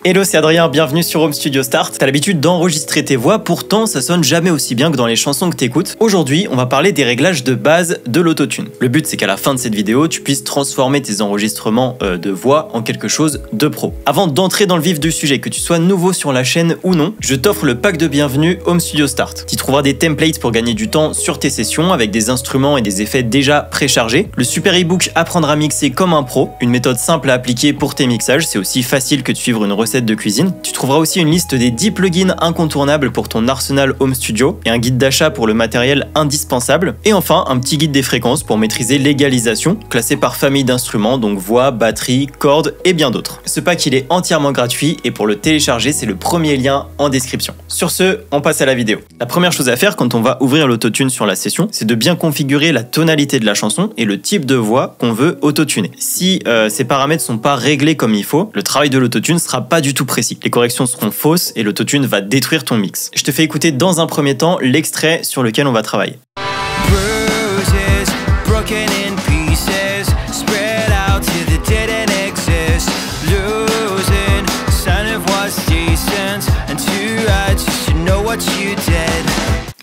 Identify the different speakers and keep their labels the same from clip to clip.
Speaker 1: Hello, c'est Adrien, bienvenue sur Home Studio Start. T'as l'habitude d'enregistrer tes voix, pourtant ça sonne jamais aussi bien que dans les chansons que t'écoutes. Aujourd'hui, on va parler des réglages de base de l'autotune. Le but, c'est qu'à la fin de cette vidéo, tu puisses transformer tes enregistrements de voix en quelque chose de pro. Avant d'entrer dans le vif du sujet, que tu sois nouveau sur la chaîne ou non, je t'offre le pack de bienvenue Home Studio Start. Tu trouveras des templates pour gagner du temps sur tes sessions avec des instruments et des effets déjà préchargés. Le super ebook Apprendre à mixer comme un pro, une méthode simple à appliquer pour tes mixages, c'est aussi facile que de suivre une recette de cuisine. Tu trouveras aussi une liste des 10 plugins incontournables pour ton arsenal Home Studio et un guide d'achat pour le matériel indispensable. Et enfin, un petit guide des fréquences pour maîtriser l'égalisation, classé par famille d'instruments, donc voix, batterie, cordes et bien d'autres. Ce pack, il est entièrement gratuit et pour le télécharger, c'est le premier lien en description. Sur ce, on passe à la vidéo. La première chose à faire quand on va ouvrir l'autotune sur la session, c'est de bien configurer la tonalité de la chanson et le type de voix qu'on veut autotuner. Si ces paramètres sont pas réglés comme il faut, le travail de l'autotune sera pas du tout précis. Les corrections seront fausses et l'autotune va détruire ton mix. Je te fais écouter dans un premier temps l'extrait sur lequel on va travailler.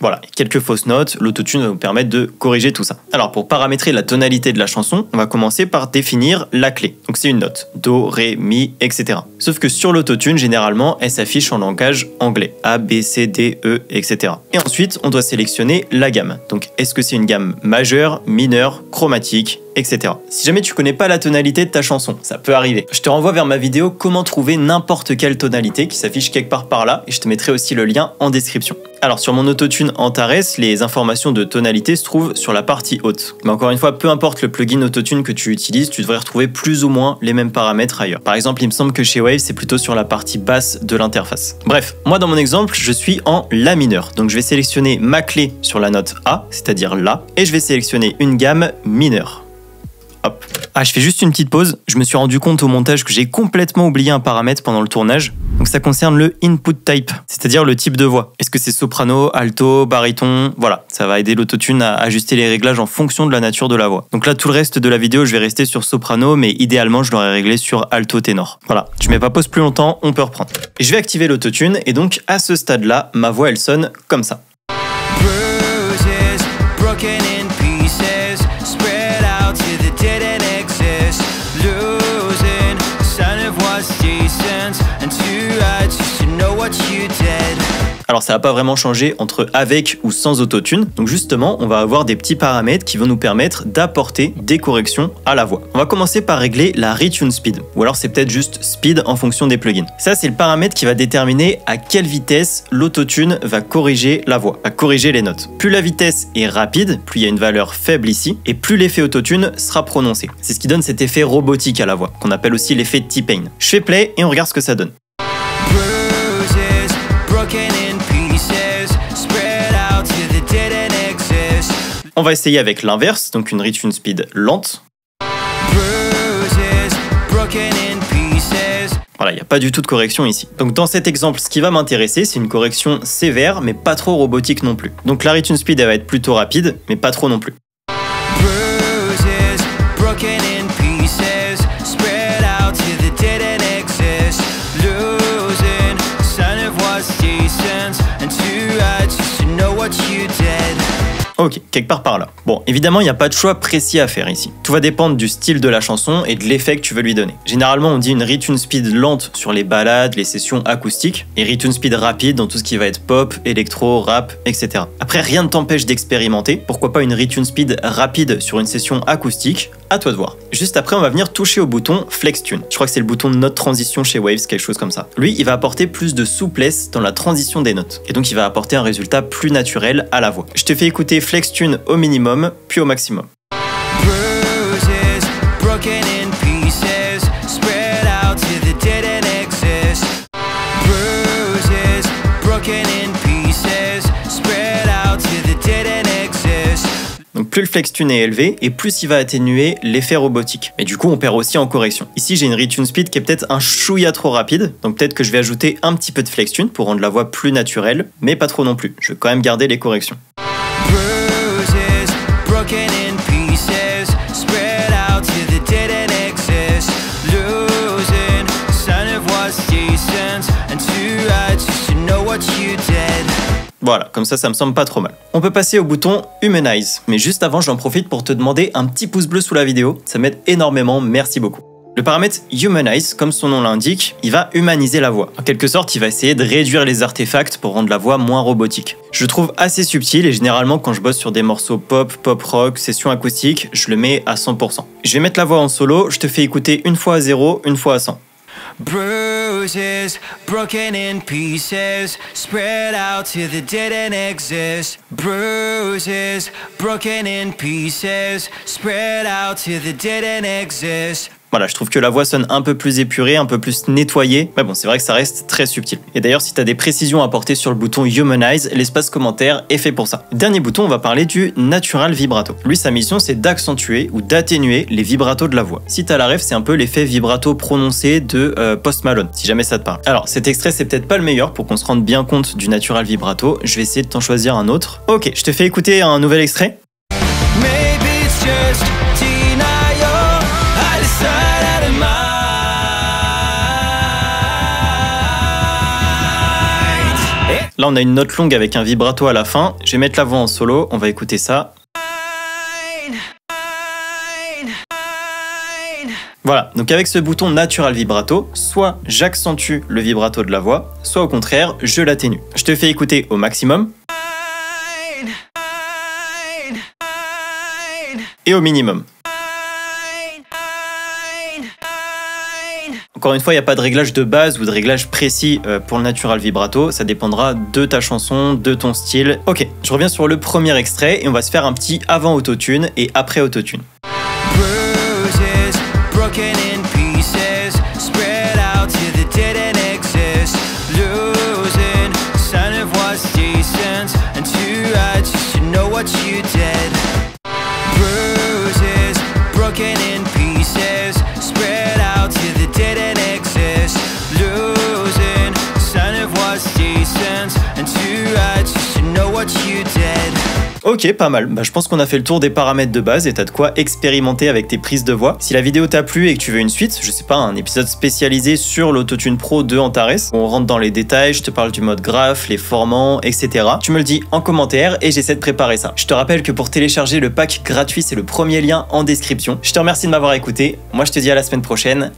Speaker 1: Voilà, quelques fausses notes, l'autotune va nous permettre de corriger tout ça. Alors pour paramétrer la tonalité de la chanson, on va commencer par définir la clé. Donc c'est une note, do, ré, mi, etc. Sauf que sur l'autotune, généralement, elle s'affiche en langage anglais, A, B, C, D, E, etc. Et ensuite, on doit sélectionner la gamme. Donc est-ce que c'est une gamme majeure, mineure, chromatique, etc. Si jamais tu connais pas la tonalité de ta chanson, ça peut arriver. Je te renvoie vers ma vidéo comment trouver n'importe quelle tonalité qui s'affiche quelque part par là et je te mettrai aussi le lien en description. Alors sur mon autotune Antares, les informations de tonalité se trouvent sur la partie haute. Mais encore une fois, peu importe le plugin autotune que tu utilises, tu devrais retrouver plus ou moins les mêmes paramètres ailleurs. Par exemple, il me semble que chez Wave, c'est plutôt sur la partie basse de l'interface. Bref, moi dans mon exemple, je suis en La mineur. Donc je vais sélectionner ma clé sur la note A, c'est-à-dire La, et je vais sélectionner une gamme mineure. Hop. Ah, je fais juste une petite pause. Je me suis rendu compte au montage que j'ai complètement oublié un paramètre pendant le tournage. Donc ça concerne le input type, c'est-à-dire le type de voix. Est-ce que c'est soprano, alto, baryton? Voilà, ça va aider l'autotune à ajuster les réglages en fonction de la nature de la voix. Donc là, tout le reste de la vidéo, je vais rester sur soprano, mais idéalement, je l'aurais réglé sur alto ténor. Voilà, je mets pas pause plus longtemps, on peut reprendre. Et je vais activer l'autotune, et donc à ce stade-là, ma voix, elle sonne comme ça. Alors ça va pas vraiment changer entre avec ou sans autotune, donc justement on va avoir des petits paramètres qui vont nous permettre d'apporter des corrections à la voix. On va commencer par régler la retune speed, ou alors c'est peut-être juste speed en fonction des plugins. Ça c'est le paramètre qui va déterminer à quelle vitesse l'autotune va corriger la voix, va corriger les notes. Plus la vitesse est rapide, plus il y a une valeur faible ici, et plus l'effet autotune sera prononcé. C'est ce qui donne cet effet robotique à la voix, qu'on appelle aussi l'effet T-Pain. Je fais play et on regarde ce que ça donne. On va essayer avec l'inverse, donc une retune speed lente. Voilà, il n'y a pas du tout de correction ici. Donc dans cet exemple, ce qui va m'intéresser, c'est une correction sévère, mais pas trop robotique non plus. Donc la retune speed, elle va être plutôt rapide, mais pas trop non plus. Ok, quelque part par là. Bon, évidemment, il n'y a pas de choix précis à faire ici. Tout va dépendre du style de la chanson et de l'effet que tu veux lui donner. Généralement, on dit une retune speed lente sur les ballades, les sessions acoustiques, et retune speed rapide dans tout ce qui va être pop, électro, rap, etc. Après, rien ne t'empêche d'expérimenter. Pourquoi pas une retune speed rapide sur une session acoustique? À toi de voir. Juste après, on va venir toucher au bouton Flex Tune. Je crois que c'est le bouton de note transition chez Waves, quelque chose comme ça. Lui, il va apporter plus de souplesse dans la transition des notes. Et donc, il va apporter un résultat plus naturel à la voix. Je te fais écouter Flex Tune au minimum, puis au maximum. Donc plus le flex tune est élevé et plus il va atténuer l'effet robotique. Mais du coup on perd aussi en correction. Ici j'ai une retune speed qui est peut-être un chouïa trop rapide, donc peut-être que je vais ajouter un petit peu de flex tune pour rendre la voix plus naturelle, mais pas trop non plus. Je vais quand même garder les corrections.
Speaker 2: decent, and too right just to know what you did.
Speaker 1: Voilà, comme ça me semble pas trop mal. On peut passer au bouton Humanize, mais juste avant, j'en profite pour te demander un petit pouce bleu sous la vidéo, ça m'aide énormément, merci beaucoup. Le paramètre Humanize, comme son nom l'indique, il va humaniser la voix. En quelque sorte, il va essayer de réduire les artefacts pour rendre la voix moins robotique. Je le trouve assez subtil et généralement quand je bosse sur des morceaux pop, pop rock, session acoustique, je le mets à 100%. Je vais mettre la voix en solo, je te fais écouter une fois à 0, une fois à 100.
Speaker 2: Bruises, broken in pieces, spread out till they didn't exist. Bruises, broken in pieces, spread out till they didn't exist.
Speaker 1: Voilà, je trouve que la voix sonne un peu plus épurée, un peu plus nettoyée. Mais bon, c'est vrai que ça reste très subtil. Et d'ailleurs, si tu as des précisions à apporter sur le bouton Humanize, l'espace commentaire est fait pour ça. Dernier bouton, on va parler du Natural Vibrato. Lui, sa mission, c'est d'accentuer ou d'atténuer les vibratos de la voix. Si t'as la ref, c'est un peu l'effet vibrato prononcé de Post Malone, si jamais ça te parle. Alors, cet extrait, c'est peut-être pas le meilleur pour qu'on se rende bien compte du Natural Vibrato. Je vais essayer de t'en choisir un autre. Ok, je te fais écouter un nouvel extrait.
Speaker 2: Maybe it's just denial. I decide out of mind.
Speaker 1: Là, on a une note longue avec un vibrato à la fin. Je vais mettre la voix en solo. On va écouter ça. Voilà, donc avec ce bouton Natural Vibrato, soit j'accentue le vibrato de la voix, soit au contraire, je l'atténue. Je te fais écouter au maximum et au minimum. Encore une fois, il n'y a pas de réglage de base ou de réglage précis pour le Natural Vibrato, ça dépendra de ta chanson, de ton style. Ok, je reviens sur le premier extrait et on va se faire un petit avant autotune et après autotune.
Speaker 2: Bruises, broken in pieces, spread out till they didn't exist. Losing the sound of what's decent, and too right just to know what you did. Bruises, broken in pieces, spread out till they didn't exist. Losing the sound of what's decent, and too right just to know what you did.
Speaker 1: Ok, pas mal. Bah, je pense qu'on a fait le tour des paramètres de base et t'as de quoi expérimenter avec tes prises de voix. Si la vidéo t'a plu et que tu veux une suite, je sais pas, un épisode spécialisé sur l'Autotune Pro de Antares, où on rentre dans les détails, je te parle du mode graphe, les formants, etc. Tu me le dis en commentaire et j'essaie de préparer ça. Je te rappelle que pour télécharger le pack gratuit, c'est le premier lien en description. Je te remercie de m'avoir écouté. Moi, je te dis à la semaine prochaine.